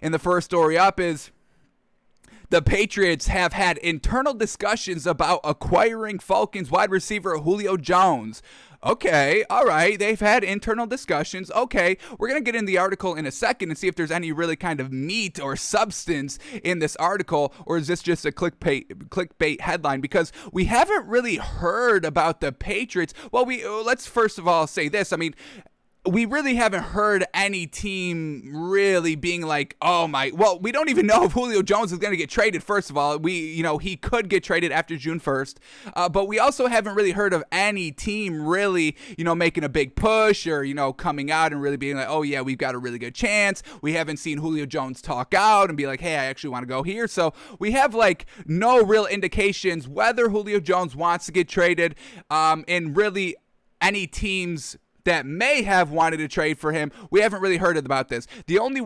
And the first story up is the Patriots have had internal discussions about acquiring Falcons wide receiver Julio Jones. Okay, all right, they've had internal discussions. Okay, we're going to get in the article in a second and see if there's any really kind of meat or substance in this article, or is this just a clickbait headline? Because we haven't really heard about the Patriots. Well, let's first of all say this. I mean, we really haven't heard any team really being like, we don't even know if Julio Jones is going to get traded. First of all, he could get traded after June 1st. But we also haven't really heard of any team really, making a big push or, coming out and really being like, oh yeah, we've got a really good chance. We haven't seen Julio Jones talk out and be like, hey, I actually want to go here. So we have like no real indications whether Julio Jones wants to get traded, and really any teams that may have wanted to trade for him. We haven't really heard about this. The only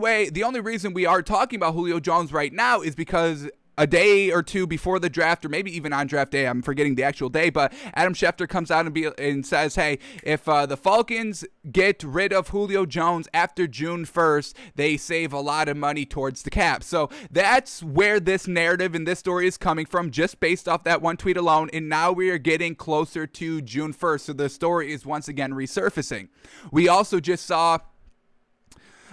reason we are talking about Julio Jones right now is because a day or two before the draft, or maybe even on draft day, I'm forgetting the actual day, but Adam Schefter comes out and says, hey, if the Falcons get rid of Julio Jones after June 1st, they save a lot of money towards the cap. So that's where this narrative and this story is coming from, just based off that one tweet alone, and now we are getting closer to June 1st, so the story is once again resurfacing. We also just saw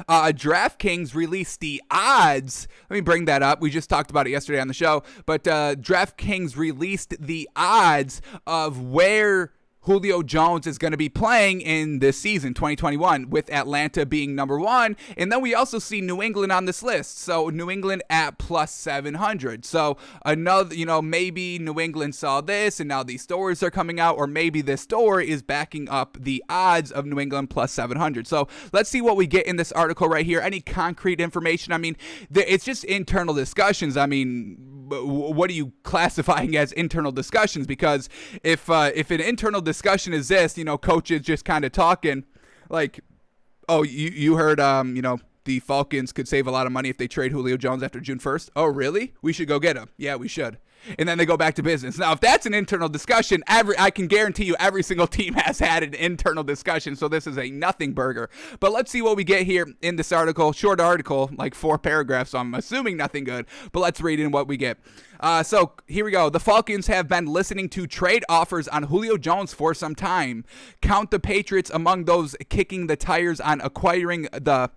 DraftKings released the odds. Let me bring that up. We just talked about it yesterday on the show. But DraftKings released the odds of where Julio Jones is going to be playing in this season, 2021, with Atlanta being number one. And then we also see New England on this list. So New England at plus 700. So another, maybe New England saw this and now these stories are coming out, or maybe this story is backing up the odds of New England plus 700. So let's see what we get in this article right here. Any concrete information? I mean, it's just internal discussions. I mean, what are you classifying as internal discussions? Because if an internal discussion is this, coaches just kind of talking like, oh, you heard, the Falcons could save a lot of money if they trade Julio Jones after June 1st. Oh, really? We should go get him. Yeah, we should. And then they go back to business. Now, if that's an internal discussion, I can guarantee you every single team has had an internal discussion, so this is a nothing burger. But let's see what we get here in this article. Short article, like 4 paragraphs, so I'm assuming nothing good. But let's read in what we get. So here we go. The Falcons have been listening to trade offers on Julio Jones for some time. Count the Patriots among those kicking the tires on acquiring the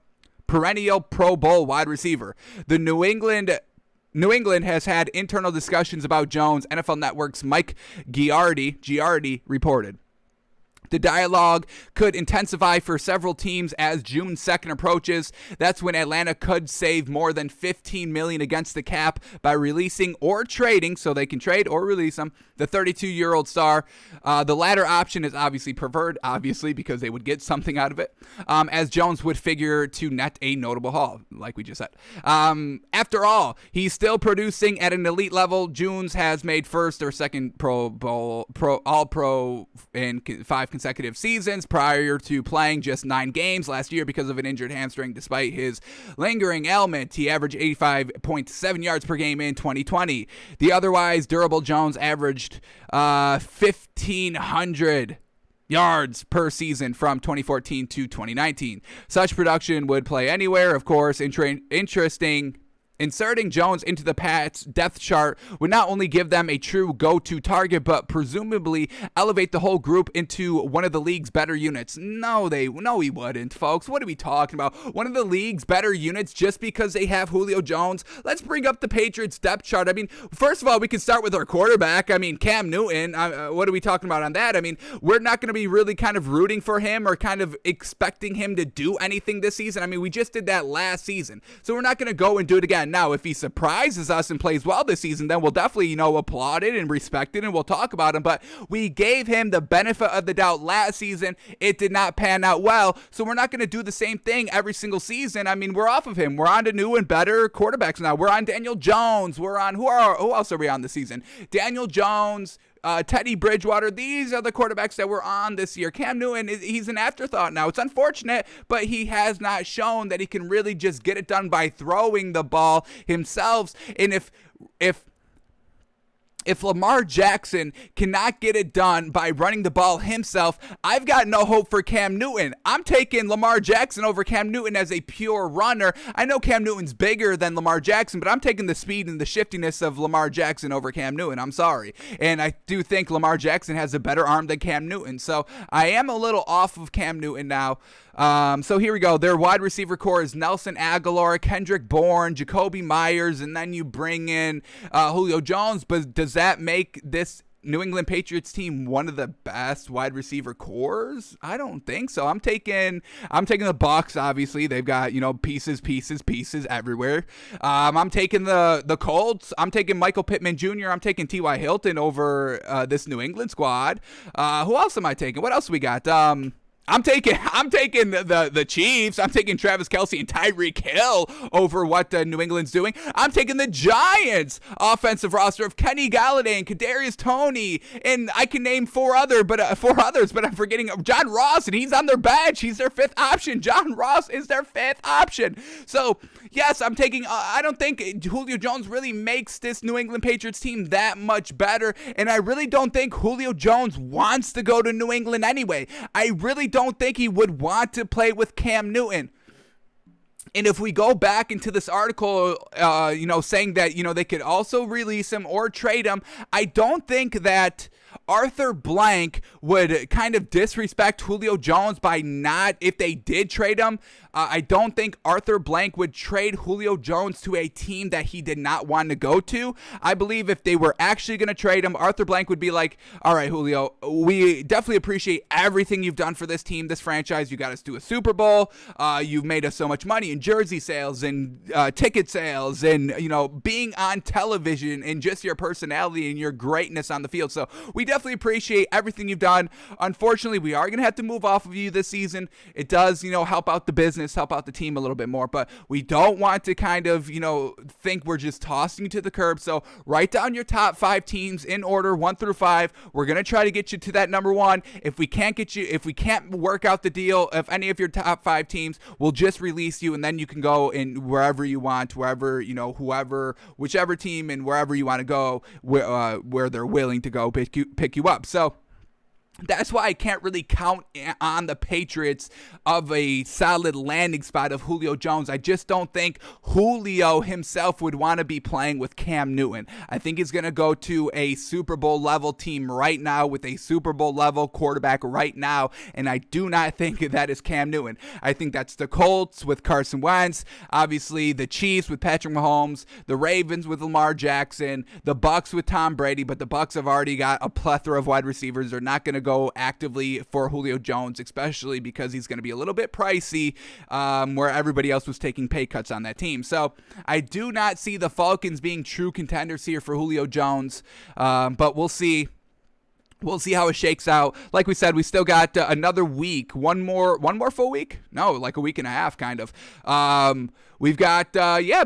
perennial Pro Bowl wide receiver. The New England has had internal discussions about Jones, NFL Network's Mike Giardi reported. The dialogue could intensify for several teams as June 2nd approaches. That's when Atlanta could save more than $15 million against the cap by releasing or trading, so they can trade or release him, the 32-year-old star. The latter option is obviously preferred, because they would get something out of it, as Jones would figure to net a notable haul, like we just said. After all, he's still producing at an elite level. Jones has made first or second Pro Bowl, All-Pro in 5 consecutive seasons prior to playing just 9 games last year because of an injured hamstring. Despite his lingering ailment, he averaged 85.7 yards per game in 2020. The otherwise durable Jones averaged 1,500 yards per season from 2014 to 2019. Such production would play anywhere, of course. Inserting Jones into the Pats' depth chart would not only give them a true go-to target, but presumably elevate the whole group into one of the league's better units. No, he wouldn't, folks. What are we talking about? One of the league's better units just because they have Julio Jones? Let's bring up the Patriots' depth chart. I mean, first of all, we can start with our quarterback. I mean, Cam Newton. What are we talking about on that? I mean, we're not going to be really kind of rooting for him or kind of expecting him to do anything this season. I mean, we just did that last season, so we're not going to go and do it again. Now, if he surprises us and plays well this season, then we'll definitely, applaud it and respect it, and we'll talk about him. But we gave him the benefit of the doubt last season. It did not pan out well, so we're not going to do the same thing every single season. I mean, we're off of him. We're on to new and better quarterbacks now. We're on Daniel Jones. We're on, who else are we on this season? Daniel Jones, Teddy Bridgewater. These are the quarterbacks that we're on this year. Cam Newton, he's an afterthought now. It's unfortunate, but he has not shown that he can really just get it done by throwing the ball himself. And if if Lamar Jackson cannot get it done by running the ball himself, I've got no hope for Cam Newton. I'm taking Lamar Jackson over Cam Newton as a pure runner. I know Cam Newton's bigger than Lamar Jackson, but I'm taking the speed and the shiftiness of Lamar Jackson over Cam Newton. I'm sorry. And I do think Lamar Jackson has a better arm than Cam Newton. So I am a little off of Cam Newton now. So here we go. Their wide receiver core is Nelson Aguilar, Kendrick Bourne, Jacoby Myers, and then you bring in Julio Jones. But does that make this New England Patriots team one of the best wide receiver cores? I don't think so. I'm taking the Bucs. Obviously, they've got pieces everywhere. I'm taking the Colts. I'm taking Michael Pittman Jr. I'm taking T.Y. Hilton over this New England squad. Who else am I taking? What else we got? I'm taking the Chiefs. I'm taking Travis Kelce and Tyreek Hill over what New England's doing. I'm taking the Giants offensive roster of Kenny Galladay and Kadarius Toney, and I can name four others, but I'm forgetting John Ross, and he's on their bench. He's their fifth option. John Ross is their fifth option. So yes, I'm taking. I don't think Julio Jones really makes this New England Patriots team that much better, and I really don't think Julio Jones wants to go to New England anyway. I really don't think he would want to play with Cam Newton. And if we go back into this article, saying that, they could also release him or trade him, I don't think that Arthur Blank would kind of disrespect Julio Jones by not, if they did trade him. I don't think Arthur Blank would trade Julio Jones to a team that he did not want to go to. I believe if they were actually going to trade him, Arthur Blank would be like, all right, Julio, we definitely appreciate everything you've done for this team, this franchise. You got us to a Super Bowl. You've made us so much money in jersey sales and ticket sales and, being on television and just your personality and your greatness on the field. So we definitely appreciate everything you've done. Unfortunately, we are going to have to move off of you this season. It does, help out the business, help out the team a little bit more, but we don't want to kind of, think we're just tossing you to the curb. So write down your top 5 teams in order, 1 through 5. We're going to try to get you to that number 1. If we can't work out the deal of any of your top 5 teams, we'll just release you, and then you can go in wherever you want, whichever team and wherever you want to go, where they're willing to go pick you up. So that's why I can't really count on the Patriots of a solid landing spot of Julio Jones. I just don't think Julio himself would want to be playing with Cam Newton. I think he's going to go to a Super Bowl level team right now with a Super Bowl level quarterback right now, and I do not think that is Cam Newton. I think that's the Colts with Carson Wentz, obviously the Chiefs with Patrick Mahomes, the Ravens with Lamar Jackson, the Bucs with Tom Brady, but the Bucs have already got a plethora of wide receivers. They're not going to go actively for Julio Jones, especially because he's going to be a little bit pricey, where everybody else was taking pay cuts on that team. So I do not see the Falcons being true contenders here for Julio Jones, but we'll see. We'll see how it shakes out. Like we said, we still got another week, one more full week? No, like a week and a half, kind of. We've got,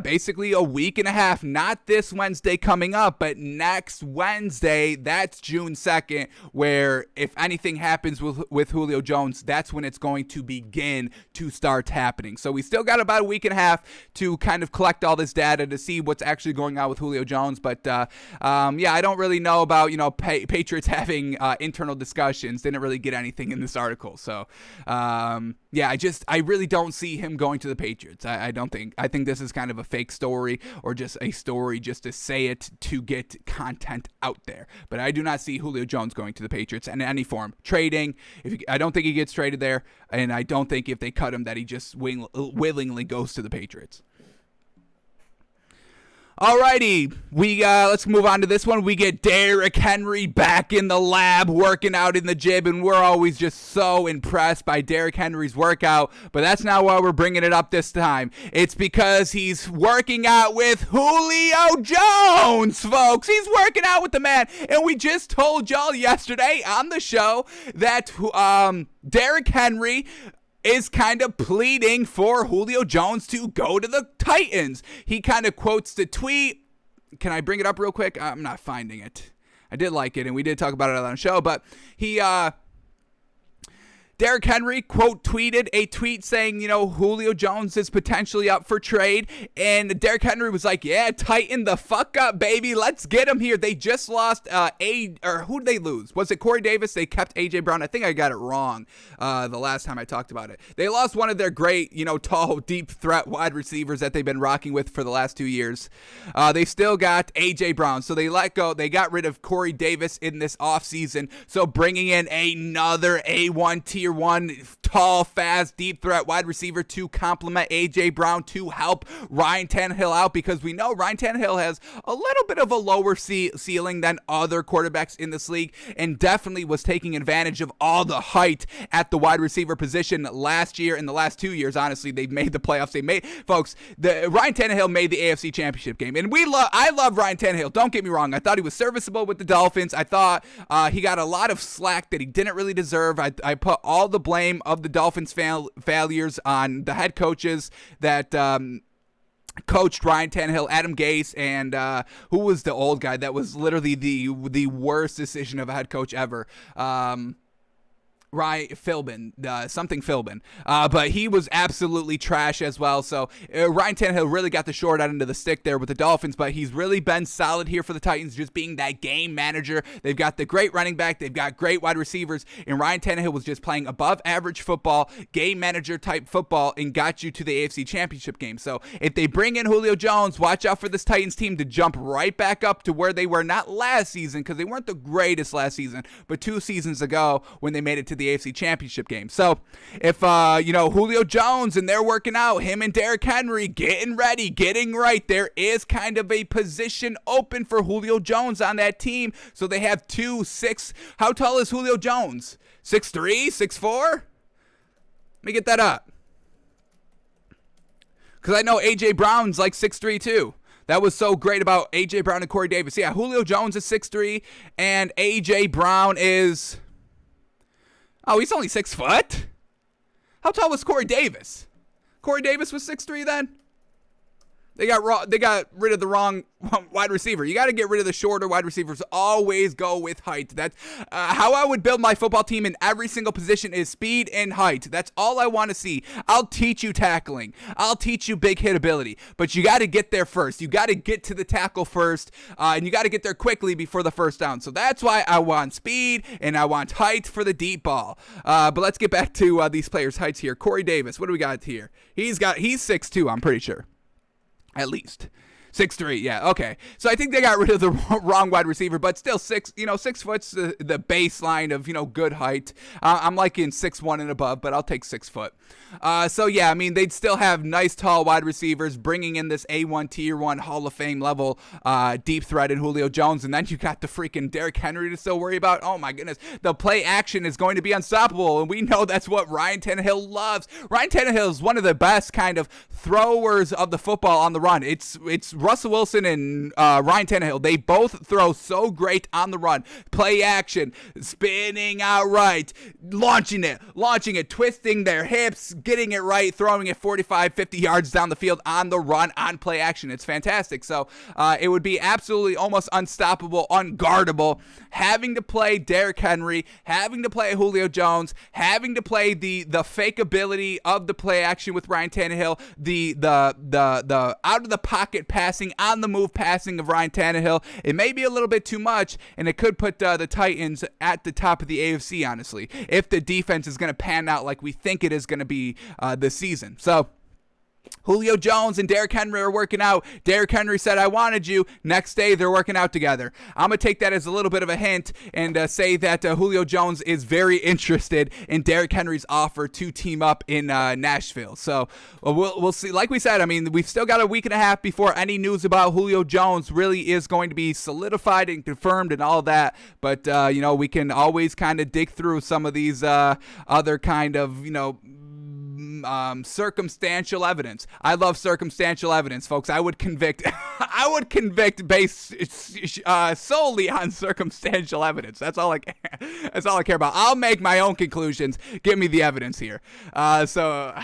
basically a week and a half, not this Wednesday coming up, but next Wednesday, that's June 2nd, where if anything happens with Julio Jones, that's when it's going to begin to start happening. So we still got about a week and a half to kind of collect all this data to see what's actually going on with Julio Jones. But, I don't really know about, Patriots having internal discussions. Didn't really get anything in this article. So, I really don't see him going to the Patriots. I think this is kind of a fake story, or just a story just to say it to get content out there. But I do not see Julio Jones going to the Patriots in any form. Trading, I don't think he gets traded there, and I don't think if they cut him that he just willingly goes to the Patriots. Alrighty, let's move on to this one. We get Derrick Henry back in the lab, working out in the gym, and we're always just so impressed by Derrick Henry's workout, but that's not why we're bringing it up this time. It's because he's working out with Julio Jones, folks. He's working out with the man, and we just told y'all yesterday on the show that Derrick Henry is kind of pleading for Julio Jones to go to the Titans. He kind of quotes the tweet. Can I bring it up real quick? I'm not finding it. I did like it, and we did talk about it on the show, but Derrick Henry quote tweeted a tweet saying, Julio Jones is potentially up for trade. And Derrick Henry was like, yeah, tighten the fuck up, baby. Let's get him here. They just lost who did they lose? Was it Corey Davis? They kept A.J. Brown. I think I got it wrong the last time I talked about it. They lost one of their great, tall, deep threat wide receivers that they've been rocking with for the last 2 years. They still got A.J. Brown. So they got rid of Corey Davis in this offseason. So bringing in another A1 tier 1 tall, fast, deep threat wide receiver to complement A.J. Brown to help Ryan Tannehill out, because we know Ryan Tannehill has a little bit of a lower ceiling than other quarterbacks in this league, and definitely was taking advantage of all the height at the wide receiver position last year and the last 2 years. Honestly, they've made the playoffs. Ryan Tannehill made the AFC Championship game, and I love Ryan Tannehill. Don't get me wrong. I thought he was serviceable with the Dolphins. I thought he got a lot of slack that he didn't really deserve. I put all the blame of the Dolphins' failures on the head coaches that coached Ryan Tannehill, Adam Gase, and who was the old guy that was literally the worst decision of a head coach ever. Ryan Philbin, but he was absolutely trash as well. So Ryan Tannehill really got the short end of the stick there with the Dolphins, but he's really been solid here for the Titans, just being that game manager. They've got the great running back, they've got great wide receivers, and Ryan Tannehill was just playing above average football, game manager type football, and got you to the AFC Championship game. So if they bring in Julio Jones, watch out for this Titans team to jump right back up to where they were, not last season, because they weren't the greatest last season, but 2 seasons ago when they made it to the AFC Championship game. So if Julio Jones and they're working out, him and Derrick Henry getting ready, getting right, there is kind of a position open for Julio Jones on that team. So they have 2'6". How tall is Julio Jones? 6'3", 6'4"? Let me get that up, because I know A.J. Brown's like 6'3" too. That was so great about A.J. Brown and Corey Davis. Yeah, Julio Jones is 6'3", and A.J. Brown is... Oh, he's only 6 foot? How tall was Corey Davis? Corey Davis was 6'3" then? They got rid of the wrong wide receiver. You got to get rid of the shorter wide receivers. Always go with height. That's how I would build my football team in every single position, is speed and height. That's all I want to see. I'll teach you tackling. I'll teach you big hit ability. But you got to get there first. You got to get to the tackle first. And you got to get there quickly before the first down. So that's why I want speed and I want height for the deep ball. But let's get back to these players' heights here. Corey Davis, what do we got here? He's 6'2", I'm pretty sure. At least 6'3", yeah, okay. So I think they got rid of the wrong wide receiver, but still 6 foot's the baseline of, good height. I'm liking 6'1" and above, but I'll take 6 foot. So yeah, I mean, they'd still have nice tall wide receivers, bringing in this A1 tier 1 Hall of Fame level deep threat in Julio Jones, and then you got the freaking Derrick Henry to still worry about. Oh my goodness, the play action is going to be unstoppable, and we know that's what Ryan Tannehill loves. Ryan Tannehill is one of the best kind of throwers of the football on the run. It's Russell Wilson and Ryan Tannehill. They both throw so great on the run. Play action, spinning out right, launching it, twisting their hips, getting it right, throwing it 45, 50 yards down the field on the run, on play action. It's fantastic. So it would be absolutely almost unstoppable, unguardable, having to play Derrick Henry, having to play Julio Jones, having to play the fake ability of the play action with Ryan Tannehill, the out of the pocket passing, on the move passing of Ryan Tannehill. It may be a little bit too much, and it could put the Titans at the top of the AFC, honestly, if the defense is going to pan out like we think it is going to be this season. So Julio Jones and Derrick Henry are working out. Derrick Henry said, I wanted you. Next day, they're working out together. I'm going to take that as a little bit of a hint and say that Julio Jones is very interested in Derrick Henry's offer to team up in Nashville. So we'll see. Like we said, I mean, we've still got a week and a half before any news about Julio Jones really is going to be solidified and confirmed and all that. But, we can always kind of dig through some of these other kind of, circumstantial evidence. I love circumstantial evidence, folks. I would convict based solely on circumstantial evidence. That's all I care about. I'll make my own conclusions. Give me the evidence here. So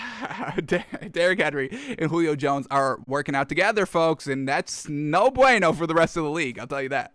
Derrick Henry and Julio Jones are working out together, folks, and that's no bueno for the rest of the league. I'll tell you that.